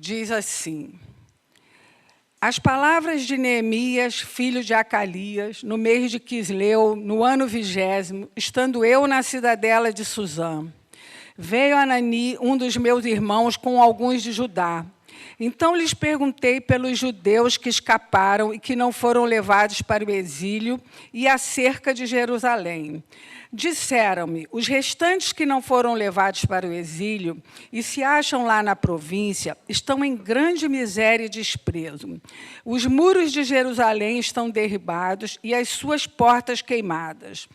Diz assim: as palavras de Neemias, filho de Acalias, no mês de Quisleu, no ano 20º, estando eu na cidadela de Suzã, veio Anani, um dos meus irmãos, com alguns de Judá. Então lhes perguntei pelos judeus que escaparam e que não foram levados para o exílio e acerca de Jerusalém. Disseram-me, os restantes que não foram levados para o exílio e se acham lá na província, estão em grande miséria e desprezo. Os muros de Jerusalém estão derribados e as suas portas queimadas.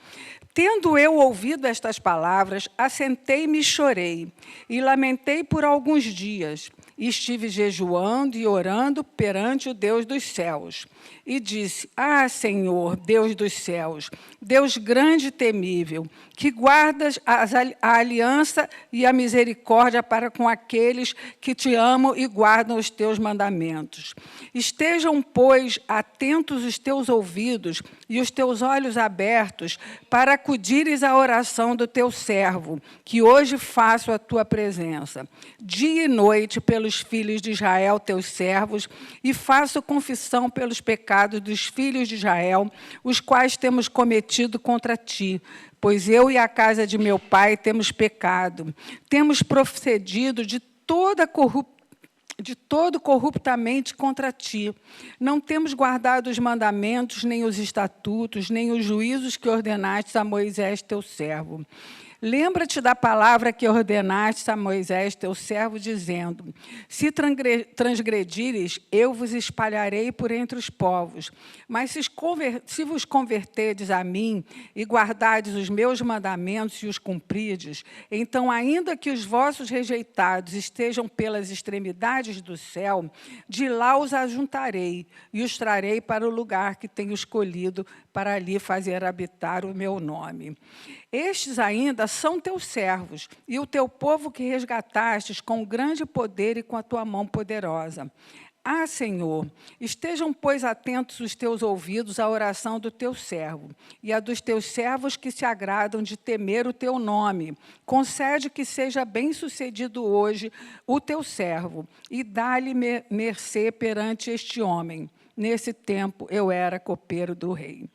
Tendo eu ouvido estas palavras, assentei-me e chorei, e lamentei por alguns dias. E estive jejuando e orando perante o Deus dos céus. E disse, Senhor, Deus dos céus, Deus grande e temível, que guardas a aliança e a misericórdia para com aqueles que te amam e guardam os teus mandamentos. Estejam, pois, atentos os teus ouvidos e os teus olhos abertos para acudires à oração do teu servo, que hoje faço à tua presença, dia e noite pelos filhos de Israel, teus servos, e faço confissão pelos pecados dos filhos de Israel, os quais temos cometido contra ti, pois eu e a casa de meu pai temos pecado, temos procedido de todo corruptamente contra ti. Não temos guardado os mandamentos, nem os estatutos, nem os juízos que ordenaste a Moisés, teu servo. Lembra-te da palavra que ordenaste a Moisés, teu servo, dizendo, se transgredires, eu vos espalharei por entre os povos. Mas se vos converterdes a mim e guardardes os meus mandamentos e os cumprirdes, então, ainda que os vossos rejeitados estejam pelas extremidades do céu, de lá os ajuntarei e os trarei para o lugar que tenho escolhido para ali fazer habitar o meu nome. Estes ainda são teus servos, e o teu povo que resgatastes com grande poder e com a tua mão poderosa. Senhor, estejam, pois, atentos os teus ouvidos à oração do teu servo, e a dos teus servos que se agradam de temer o teu nome. Concede que seja bem-sucedido hoje o teu servo, e dá-lhe mercê perante este homem. Nesse tempo, eu era copeiro do rei.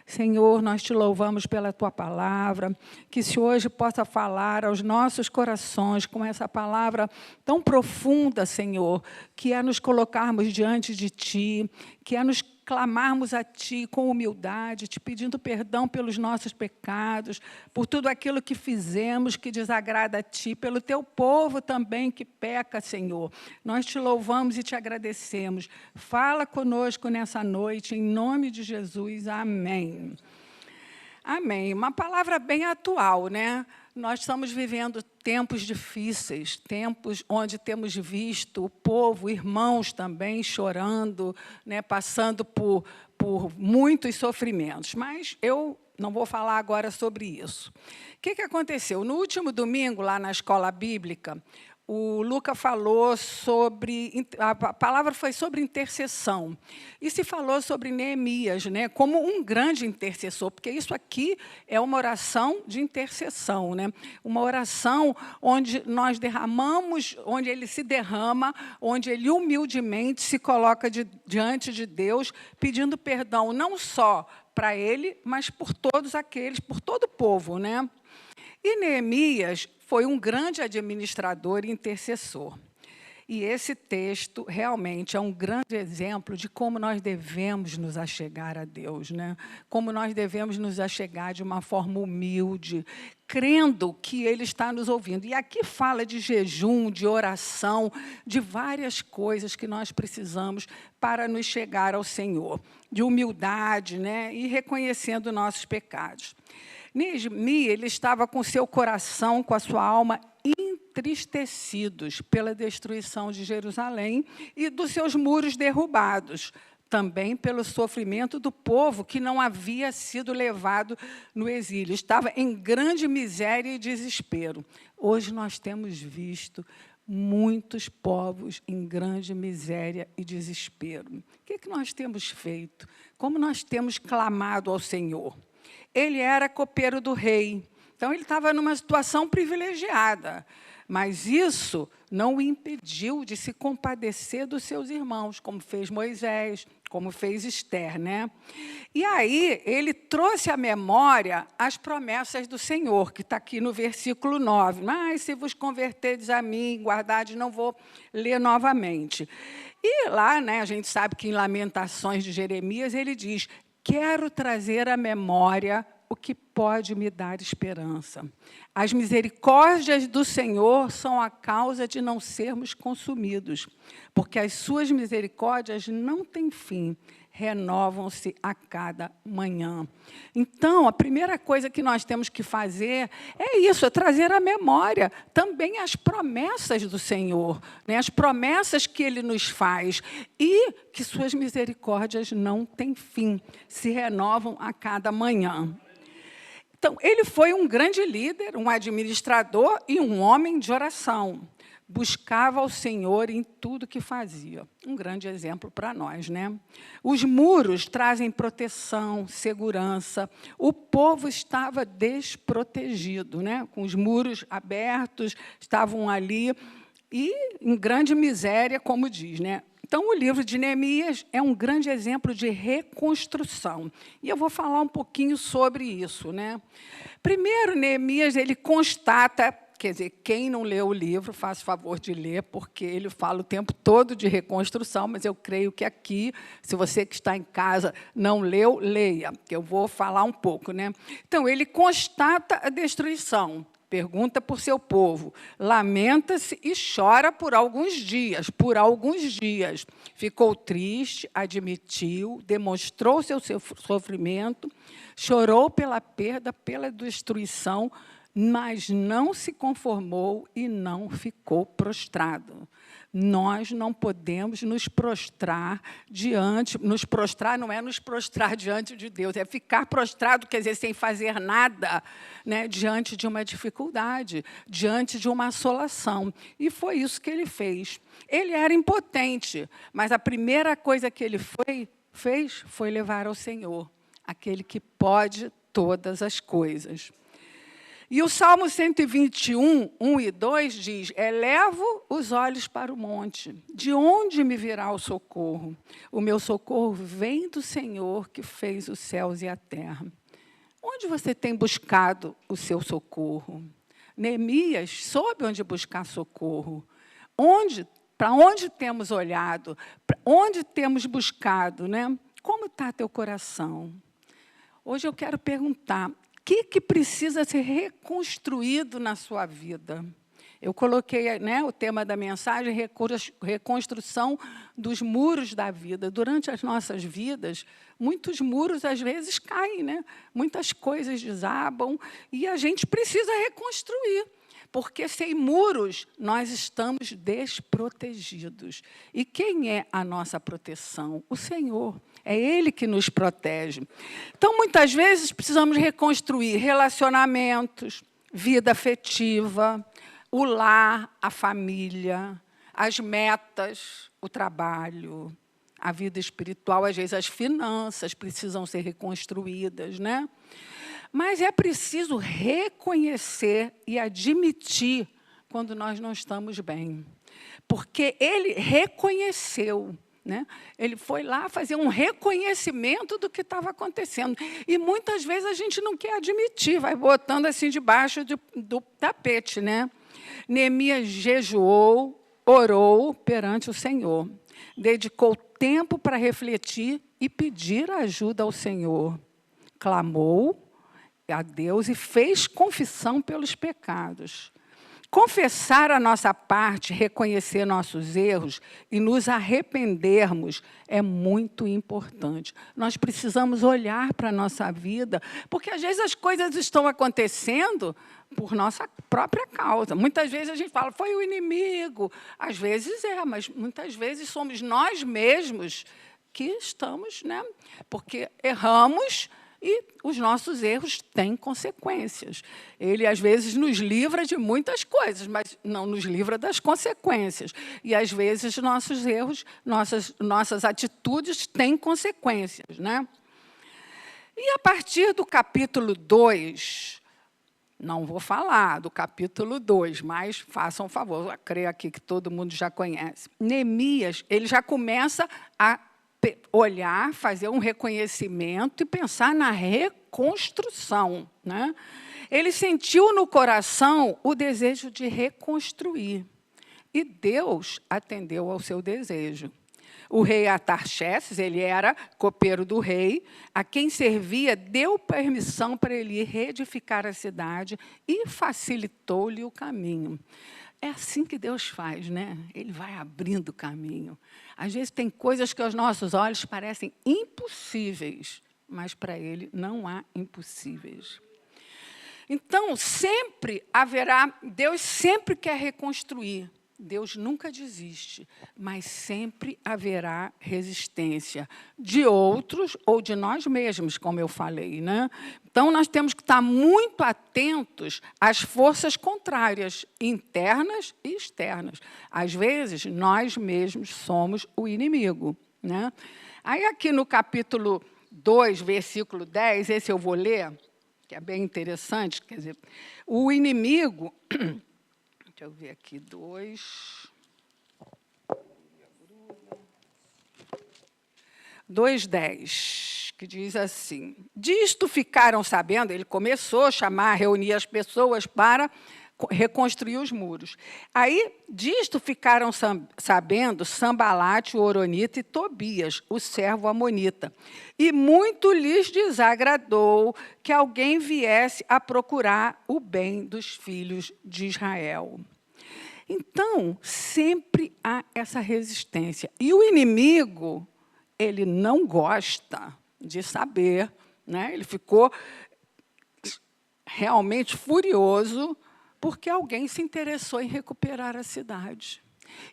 Senhor, nós te louvamos pela tua palavra, que se hoje possa falar aos nossos corações com essa palavra tão profunda, Senhor, que é nos colocarmos diante de ti, que é nos clamarmos a ti com humildade, te pedindo perdão pelos nossos pecados, por tudo aquilo que fizemos que desagrada a ti, pelo teu povo também que peca, Senhor. Nós te louvamos e te agradecemos. Fala conosco nessa noite, em nome de Jesus. Amém. Amém. Uma palavra bem atual, né? Nós estamos vivendo tempos difíceis, tempos onde temos visto o povo, irmãos também, chorando, né, passando por muitos sofrimentos. Mas eu não vou falar agora sobre isso. O que aconteceu? No último domingo, lá na escola bíblica, o Luca falou sobre, a palavra foi sobre intercessão, e se falou sobre Neemias, né, como um grande intercessor, porque isso aqui é uma oração de intercessão, né, uma oração onde nós derramamos, onde ele se derrama, onde ele humildemente se coloca diante de Deus, pedindo perdão não só para ele, mas por todos aqueles, por todo o povo, né? E Neemias foi um grande administrador e intercessor. E esse texto realmente é um grande exemplo de como nós devemos nos achegar a Deus, né? Como nós devemos nos achegar de uma forma humilde, crendo que Ele está nos ouvindo. E aqui fala de jejum, de oração, de várias coisas que nós precisamos para nos chegar ao Senhor, de humildade, né? E reconhecendo nossos pecados. Neemias, ele estava com seu coração, com a sua alma entristecidos pela destruição de Jerusalém e dos seus muros derrubados, também pelo sofrimento do povo que não havia sido levado no exílio. Estava em grande miséria e desespero. Hoje nós temos visto muitos povos em grande miséria e desespero. O que nós temos feito? Como nós temos clamado ao Senhor? Ele era copeiro do rei, então ele estava numa situação privilegiada, Mas isso não o impediu de se compadecer dos seus irmãos, como fez Moisés, como fez Esther, né? E aí ele trouxe à memória as promessas do Senhor, que está aqui no versículo 9. Mas se vos converterdes a mim, guardardes, não vou ler novamente. E lá, né, a gente sabe que em Lamentações de Jeremias, ele diz: quero trazer à memória o que pode me dar esperança. As misericórdias do Senhor são a causa de não sermos consumidos, porque as suas misericórdias não têm fim, renovam-se a cada manhã. Então, a primeira coisa que nós temos que fazer é isso, é trazer à memória também as promessas do Senhor, né? As promessas que Ele nos faz e que suas misericórdias não têm fim, se renovam a cada manhã. Então, ele foi um grande líder, um administrador e um homem de oração. Buscava ao Senhor em tudo que fazia. Um grande exemplo para nós, né? Os muros trazem proteção, segurança. O povo estava desprotegido, né? Com os muros abertos, estavam ali e em grande miséria, como diz, né? Então, o livro de Neemias é um grande exemplo de reconstrução. E eu vou falar um pouquinho sobre isso, né? Primeiro, Neemias, ele constata, quer dizer, quem não leu o livro, faça favor de ler, porque ele fala o tempo todo de reconstrução, mas eu creio que aqui, se você que está em casa não leu, leia, que eu vou falar um pouco, né? Então, ele constata a destruição. Pergunta por seu povo, lamenta-se e chora por alguns dias. Ficou triste, admitiu, demonstrou seu sofrimento, chorou pela perda, pela destruição, mas não se conformou e não ficou prostrado. Nós não podemos nos prostrar diante... Nos prostrar não é nos prostrar diante de Deus, é ficar prostrado, quer dizer, sem fazer nada, né, diante de uma dificuldade, diante de uma assolação. E foi isso que ele fez. Ele era impotente, mas a primeira coisa que ele fez foi levar ao Senhor, aquele que pode todas as coisas. E o Salmo 121, 1 e 2 diz: elevo os olhos para o monte, de onde me virá o socorro? O meu socorro vem do Senhor, que fez os céus e a terra. Onde você tem buscado o seu socorro? Neemias soube onde buscar socorro. Para onde temos olhado? Para onde temos buscado, né? Como está teu coração? Hoje eu quero perguntar: o que precisa ser reconstruído na sua vida? Eu coloquei, né, o tema da mensagem, reconstrução dos muros da vida. Durante as nossas vidas, muitos muros, às vezes, caem, né? Muitas coisas desabam e a gente precisa reconstruir. Porque sem muros, nós estamos desprotegidos. E quem é a nossa proteção? O Senhor. É Ele que nos protege. Então, muitas vezes, precisamos reconstruir relacionamentos, vida afetiva, o lar, a família, as metas, o trabalho, a vida espiritual, às vezes as finanças precisam ser reconstruídas, né? Mas é preciso reconhecer e admitir quando nós não estamos bem. Porque ele reconheceu, né? Ele foi lá fazer um reconhecimento do que estava acontecendo. E muitas vezes a gente não quer admitir, vai botando assim debaixo do tapete, né? Neemias jejuou, orou perante o Senhor. Dedicou tempo para refletir e pedir ajuda ao Senhor. Clamou a Deus e fez confissão pelos pecados. Confessar a nossa parte, reconhecer nossos erros e nos arrependermos é muito importante. Nós precisamos olhar para a nossa vida, porque às vezes as coisas estão acontecendo por nossa própria causa. Muitas vezes a gente fala, foi o inimigo. Às vezes mas muitas vezes somos nós mesmos que estamos, né? Porque erramos. E os nossos erros têm consequências. Ele, às vezes, nos livra de muitas coisas, mas não nos livra das consequências. E, às vezes, nossos erros, nossas atitudes têm consequências, né? E, a partir do capítulo 2, Não vou falar do capítulo 2, mas façam um favor, eu creio aqui que todo mundo já conhece. Neemias, ele já começa a olhar, fazer um reconhecimento e pensar na reconstrução, né? Ele sentiu no coração o desejo de reconstruir, e Deus atendeu ao seu desejo. O rei Artaxerxes, ele era copeiro do rei, a quem servia, deu permissão para ele reedificar a cidade e facilitou-lhe o caminho. É assim que Deus faz, né? Ele vai abrindo o caminho. Às vezes tem coisas que aos nossos olhos parecem impossíveis, mas para Ele não há impossíveis. Então, sempre haverá, Deus sempre quer reconstruir. Deus nunca desiste, mas sempre haverá resistência de outros ou de nós mesmos, como eu falei, né? Então, nós temos que estar muito atentos às forças contrárias, internas e externas. Às vezes, nós mesmos somos o inimigo, né? Aí, aqui no capítulo 2, versículo 10, esse eu vou ler, que é bem interessante, quer dizer, o inimigo... Deixa eu ver aqui, 2:10, que diz assim: disto ficaram sabendo, ele começou a chamar, reunir as pessoas para reconstruir os muros. Aí, disto ficaram sabendo Sambalate, o horonita, e Tobias, o servo amonita. E muito lhes desagradou que alguém viesse a procurar o bem dos filhos de Israel. Então, sempre há essa resistência. E o inimigo, ele não gosta de saber, né? Ele ficou realmente furioso porque alguém se interessou em recuperar a cidade.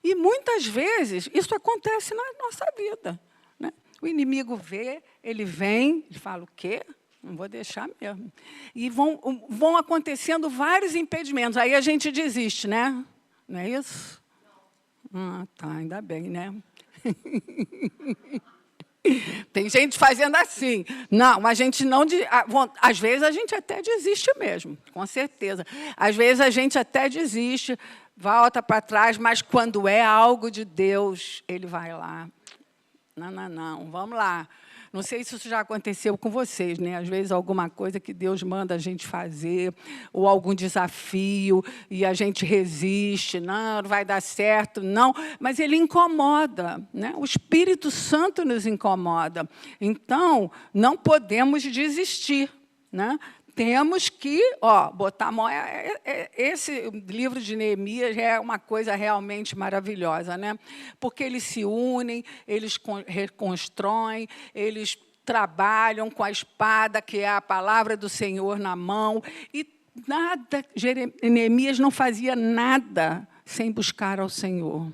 E, muitas vezes, isso acontece na nossa vida, né? O inimigo vê, ele vem, ele fala, o quê? Não vou deixar mesmo. E vão acontecendo vários impedimentos. Aí a gente desiste, né? Não é isso? Ah, tá, ainda bem, né? Tem gente fazendo assim. Não, a gente não... Às vezes, a gente até desiste mesmo, com certeza. Às vezes, a gente até desiste, volta para trás, mas quando é algo de Deus, ele vai lá. Não, vamos lá. Não sei se isso já aconteceu com vocês, né? Às vezes, alguma coisa que Deus manda a gente fazer, ou algum desafio, e a gente resiste, não vai dar certo, não. Mas ele incomoda, né? O Espírito Santo nos incomoda. Então, não podemos desistir, né? Temos que botar a mão. Esse livro de Neemias é uma coisa realmente maravilhosa, né? Porque eles se unem, eles reconstroem, eles trabalham com a espada, que é a palavra do Senhor na mão, e Neemias não fazia nada sem buscar ao Senhor.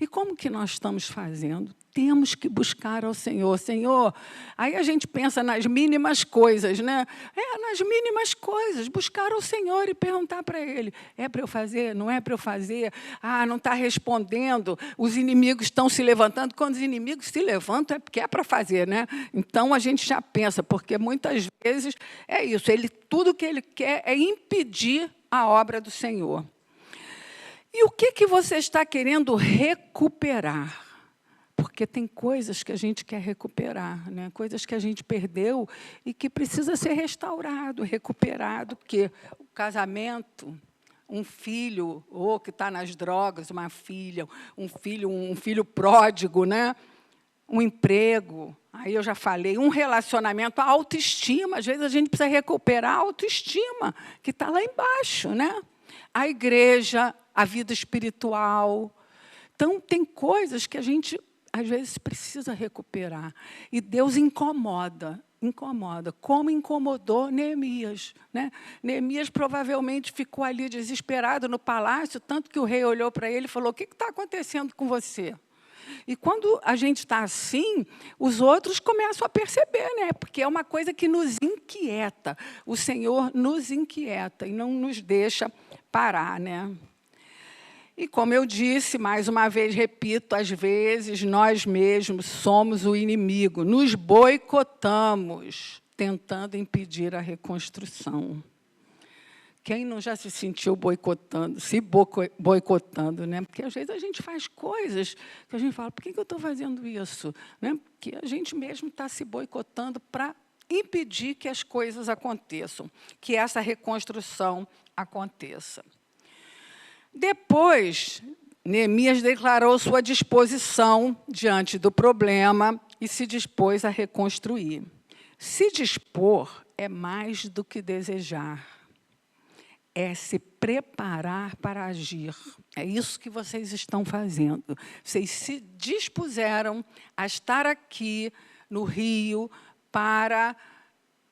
E como que nós estamos fazendo? Temos que buscar ao Senhor. Senhor, aí a gente pensa nas mínimas coisas, né? Nas mínimas coisas, buscar ao Senhor e perguntar para Ele, é para eu fazer? Não é para eu fazer? Ah, não está respondendo, os inimigos estão se levantando. Quando os inimigos se levantam, é porque é para fazer, né? Então, a gente já pensa, porque muitas vezes é isso, tudo que ele quer é impedir a obra do Senhor. E o que você está querendo recuperar? Porque tem coisas que a gente quer recuperar, né? Coisas que a gente perdeu e que precisa ser restaurado, recuperado. Porque o casamento, um filho, ou que está nas drogas, uma filha, um filho pródigo, né? Um emprego, aí eu já falei, um relacionamento, a autoestima. Às vezes a gente precisa recuperar a autoestima, que está lá embaixo, né? A igreja, a vida espiritual. Então, tem coisas que a gente, às vezes, precisa recuperar. E Deus incomoda, como incomodou Neemias, né? Neemias provavelmente ficou ali desesperado no palácio, tanto que o rei olhou para ele e falou, o que está acontecendo com você? E quando a gente está assim, os outros começam a perceber, né? Porque é uma coisa que nos inquieta. O Senhor nos inquieta e não nos deixa parar, né? E, como eu disse, mais uma vez, repito, às vezes nós mesmos somos o inimigo, nos boicotamos, tentando impedir a reconstrução. Quem não já se sentiu boicotando, né? Porque, às vezes, a gente faz coisas que a gente fala, por que eu estou fazendo isso? Né? Porque a gente mesmo está se boicotando para impedir que as coisas aconteçam, que essa reconstrução aconteça. Depois, Neemias declarou sua disposição diante do problema e se dispôs a reconstruir. Se dispor é mais do que desejar. É se preparar para agir. É isso que vocês estão fazendo. Vocês se dispuseram a estar aqui no Rio para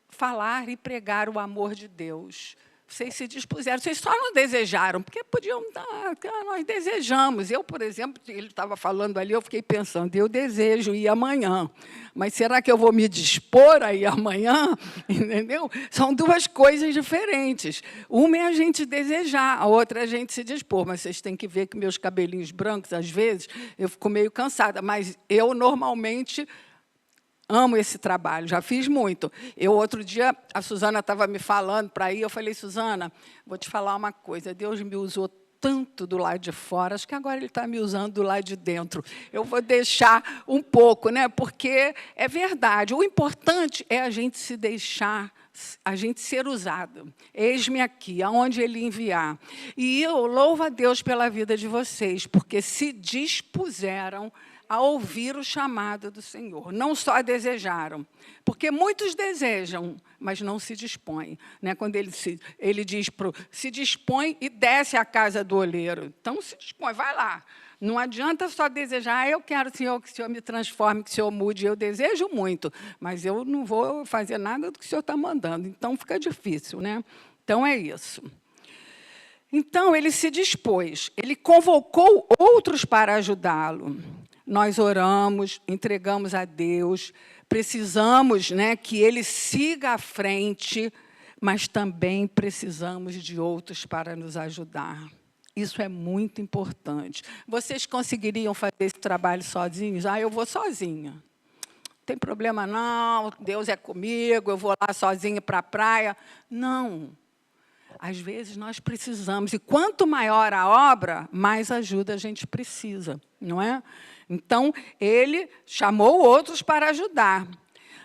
falar e pregar o amor de Deus. Vocês se dispuseram, vocês só não desejaram, porque podiam dar, nós desejamos. Eu, por exemplo, ele estava falando ali, eu fiquei pensando, eu desejo ir amanhã, mas será que eu vou me dispor a ir amanhã? Entendeu? São duas coisas diferentes. Uma é a gente desejar, a outra é a gente se dispor, mas vocês têm que ver que meus cabelinhos brancos, às vezes, eu fico meio cansada, mas eu, normalmente, amo esse trabalho, já fiz muito. Outro dia, a Suzana estava me falando para ir, eu falei, Suzana, vou te falar uma coisa, Deus me usou tanto do lado de fora, acho que agora Ele está me usando do lado de dentro. Eu vou deixar um pouco, né? Porque é verdade, o importante é a gente se deixar, a gente ser usado. Eis-me aqui, aonde Ele enviar. E eu louvo a Deus pela vida de vocês, porque se dispuseram a ouvir o chamado do Senhor. Não só desejaram, porque muitos desejam, mas não se dispõem. Né? Quando ele diz, se dispõe e desce à casa do oleiro. Então, se dispõe, vai lá. Não adianta só desejar, eu quero, Senhor, que o Senhor me transforme, que o Senhor mude. Eu desejo muito, mas eu não vou fazer nada do que o Senhor está mandando. Então, fica difícil. Né? Então, é isso. Então, ele se dispôs. Ele convocou outros para ajudá-lo. Nós oramos, entregamos a Deus, precisamos, né, que Ele siga à frente, mas também precisamos de outros para nos ajudar. Isso é muito importante. Vocês conseguiriam fazer esse trabalho sozinhos? Eu vou sozinha. Não tem problema, não, Deus é comigo, eu vou lá sozinha para a praia. Não. Às vezes, nós precisamos, e quanto maior a obra, mais ajuda a gente precisa, não é? Então, ele chamou outros para ajudar.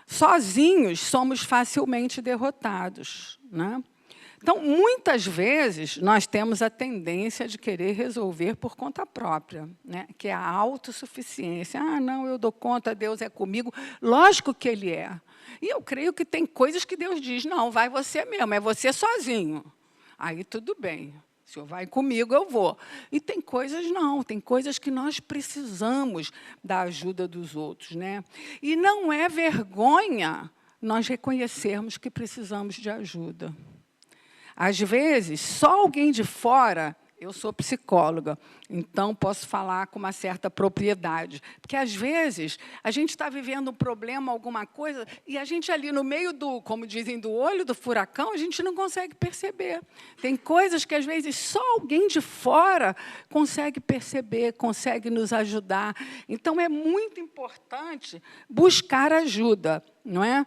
Sozinhos, somos facilmente derrotados. Né? Então, muitas vezes, nós temos a tendência de querer resolver por conta própria, né? Que é a autossuficiência. Não, eu dou conta, Deus é comigo. Lógico que Ele é. E eu creio que tem coisas que Deus diz, não, vai você mesmo, é você sozinho. Aí, tudo bem. O Senhor vai comigo, eu vou. E tem coisas não, tem coisas que nós precisamos da ajuda dos outros. Né? E não é vergonha nós reconhecermos que precisamos de ajuda. Às vezes, só alguém de fora... Eu sou psicóloga, então posso falar com uma certa propriedade. Porque, às vezes, a gente está vivendo um problema, alguma coisa, e a gente ali no meio do, como dizem, do olho do furacão, a gente não consegue perceber. Tem coisas que, às vezes, só alguém de fora consegue perceber, consegue nos ajudar. Então, é muito importante buscar ajuda, não é?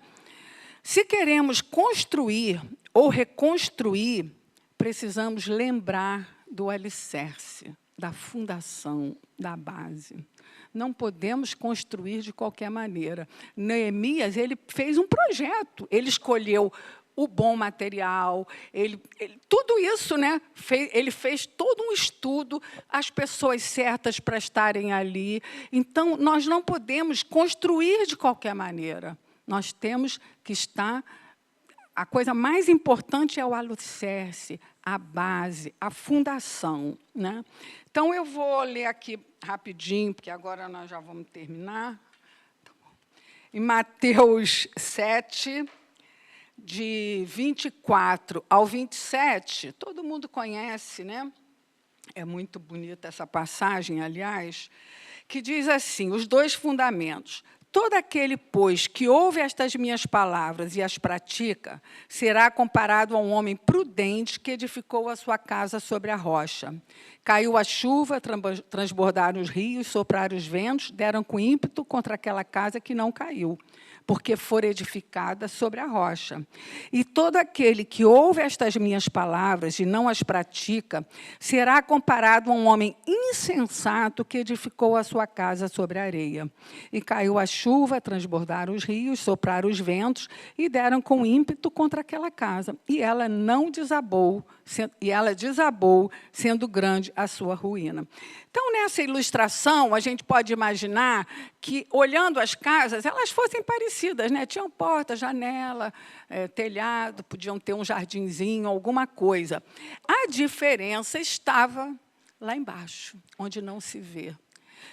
Se queremos construir ou reconstruir, precisamos lembrar do alicerce, da fundação, da base. Não podemos construir de qualquer maneira. Neemias, ele fez um projeto, ele escolheu o bom material, tudo isso, né, ele fez todo um estudo, as pessoas certas para estarem ali. Então, nós não podemos construir de qualquer maneira. Nós temos que estar... A coisa mais importante é o alicerce, a base, a fundação. Né? Então, eu vou ler aqui rapidinho, porque agora nós já vamos terminar. Em Mateus 7, de 24 ao 27, todo mundo conhece, né? É muito bonita essa passagem, aliás, que diz assim, os dois fundamentos. todo aquele, pois, que ouve estas minhas palavras e as pratica, será comparado a um homem prudente que edificou a sua casa sobre a rocha. Caiu a chuva, transbordaram os rios, sopraram os ventos, deram com ímpeto contra aquela casa que não caiu, porque fora edificada sobre a rocha. E todo aquele que ouve estas minhas palavras e não as pratica, será comparado a um homem insensato que edificou a sua casa sobre a areia. E caiu a chuva, transbordaram os rios, sopraram os ventos e deram com ímpeto contra aquela casa. E ela desabou, sendo grande a sua ruína. Então, nessa ilustração, a gente pode imaginar que, olhando as casas, elas fossem parecidas, né? Tinham porta, janela, telhado, podiam ter um jardinzinho, alguma coisa. A diferença estava lá embaixo, onde não se vê.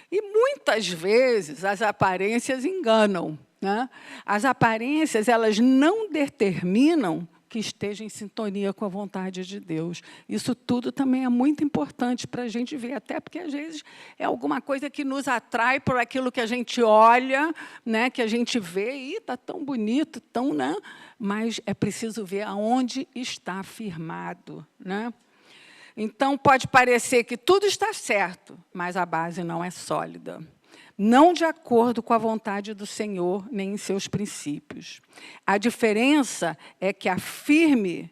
E, muitas vezes, as aparências enganam, né? As aparências, elas não determinam que esteja em sintonia com a vontade de Deus. Isso tudo também é muito importante para a gente ver, até porque, às vezes, é alguma coisa que nos atrai por aquilo que a gente olha, né, que a gente vê, e está tão bonito, tão, né? Mas é preciso ver aonde está firmado, né? Então, pode parecer que tudo está certo, mas a base não é sólida. Não de acordo com a vontade do Senhor, nem em seus princípios. A diferença é que a firme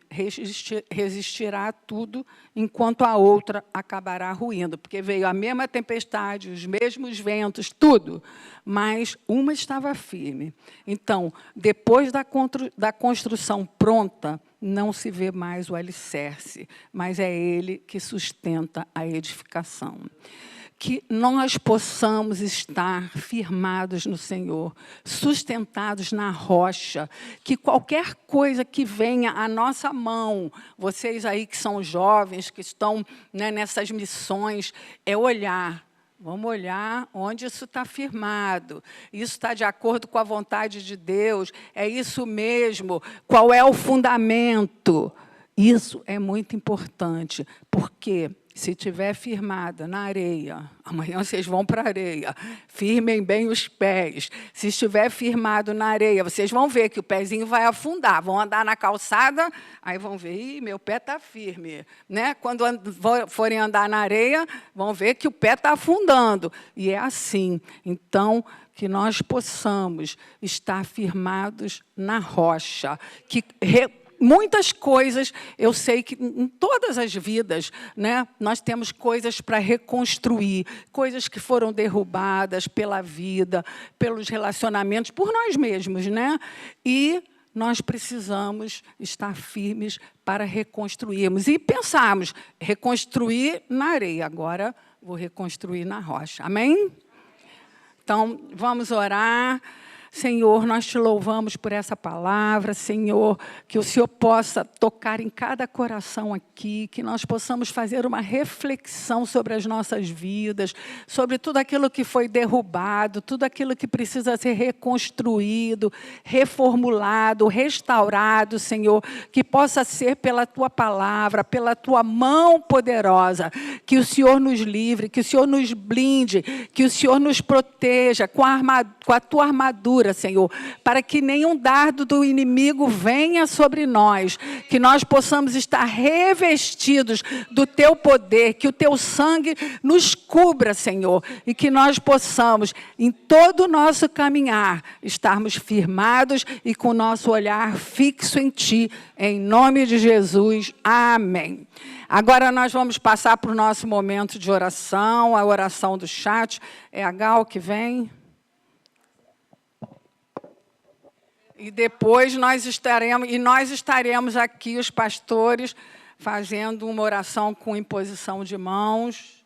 resistirá a tudo, enquanto a outra acabará ruindo, porque veio a mesma tempestade, os mesmos ventos, tudo, mas uma estava firme. Então, depois da construção pronta, não se vê mais o alicerce, mas é ele que sustenta a edificação. Que nós possamos estar firmados no Senhor, sustentados na rocha, que qualquer coisa que venha à nossa mão, vocês aí que são jovens, que estão, né, nessas missões, é olhar. Vamos olhar onde isso está firmado. Isso está de acordo com a vontade de Deus. É isso mesmo. Qual é o fundamento? Isso é muito importante, porque se estiver firmada na areia, amanhã vocês vão para a areia, firmem bem os pés. Se estiver firmado na areia, vocês vão ver que o pezinho vai afundar. Vão andar na calçada, aí vão ver, ih, meu pé está firme, né? Quando forem andar na areia, vão ver que o pé está afundando. E é assim. Então, que nós possamos estar firmados na rocha, que muitas coisas, eu sei que em todas as vidas, né, nós temos coisas para reconstruir, coisas que foram derrubadas pela vida, pelos relacionamentos, por nós mesmos, né? E nós precisamos estar firmes para reconstruirmos. E pensarmos, reconstruir na areia, agora vou reconstruir na rocha. Amém? Então, vamos orar. Senhor, nós te louvamos por essa palavra, Senhor, que o Senhor possa tocar em cada coração aqui, que nós possamos fazer uma reflexão sobre as nossas vidas, sobre tudo aquilo que foi derrubado, tudo aquilo que precisa ser reconstruído, reformulado, restaurado, Senhor, que possa ser pela Tua palavra, pela Tua mão poderosa, que o Senhor nos livre, que o Senhor nos blinde, que o Senhor nos proteja com a Tua armadura, Senhor, para que nenhum dardo do inimigo venha sobre nós, que nós possamos estar revestidos do Teu poder, que o Teu sangue nos cubra, Senhor, e que nós possamos, em todo o nosso caminhar, estarmos firmados e com o nosso olhar fixo em Ti, em nome de Jesus. Amém. Agora nós vamos passar para o nosso momento de oração, a oração do chat. É a Gal que vem. E depois nós estaremos aqui, os pastores, fazendo uma oração com imposição de mãos.